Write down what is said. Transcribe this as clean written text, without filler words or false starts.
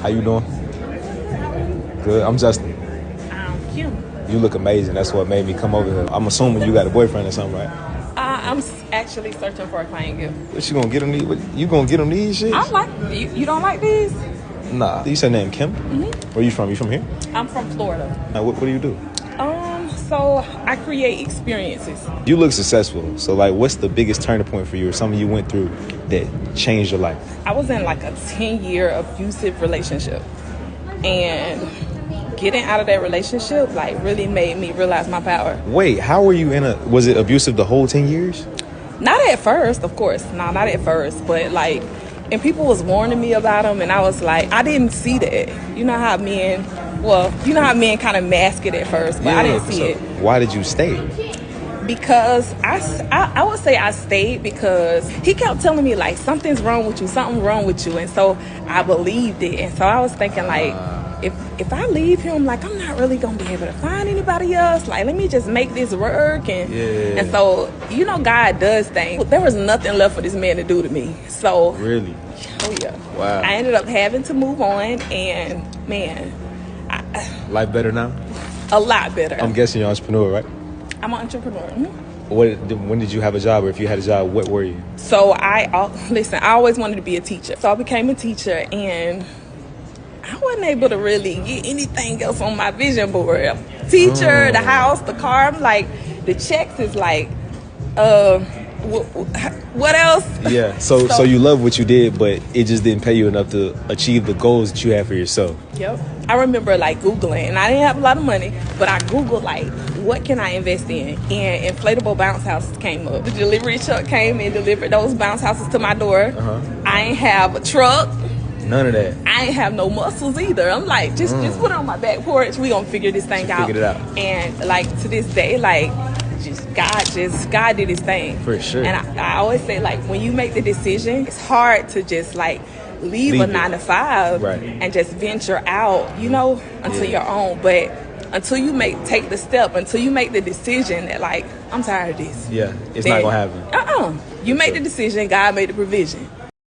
How you doing? Good. I'm Justin. I'm Kim. You look amazing. That's what made me come over here. I'm assuming you got a boyfriend or something, right? I'm actually searching for a client gift. What you gonna get him these? You gonna get him these shit? I like you. Don't like these? Nah. You said name Kim? Mm-hmm. Where you from? You from here? I'm from Florida. What do you do? So I create experiences. You look successful. So like, what's the biggest turning point for you, or something you went through that changed your life? I was in like a 10-year abusive relationship, and getting out of that relationship like really made me realize my power. Wait, how were you was it abusive the whole 10 years? Not at first, of course. No, not at first, but like, and people was warning me about them, and I was like, I didn't see that. You know how men kind of mask it at first, but I didn't see it. Why did you stay? Because I would say I stayed because he kept telling me like something's wrong with you, and so I believed it, and so I was thinking like, if I leave him, like I'm not really gonna be able to find anybody else. Like let me just make this work, and so God does things. There was nothing left for this man to do to me. So really, oh yeah, wow. I ended up having to move on, and man, life better now. A lot better. I'm guessing you're an entrepreneur, right? I'm an entrepreneur. Mm-hmm. When did you have a job, or if you had a job, what were you? So I always wanted to be a teacher. So I became a teacher, and I wasn't able to really get anything else on my vision board. Teacher, the house, the car. I'm like, the checks is like, what else? Yeah. So you love what you did, but it just didn't pay you enough to achieve the goals that you had for yourself. Yep. I remember like Googling, and I didn't have a lot of money, but I Googled like, what can I invest in? And inflatable bounce houses came up. The delivery truck came and delivered those bounce houses to my door. I ain't have a truck. None of that. I ain't have no muscles either. I'm like, just put it on my back porch. We gonna figure this thing out. Figured it out. And like to this day, like God did his thing. For sure. And I always say like, when you make the decision, it's hard to just like leave a 9 to 5 and just venture out, until you're on. But until you take the step, until you make the decision that like, I'm tired of this. Yeah, it's not gonna happen. You make the decision, God made the provision.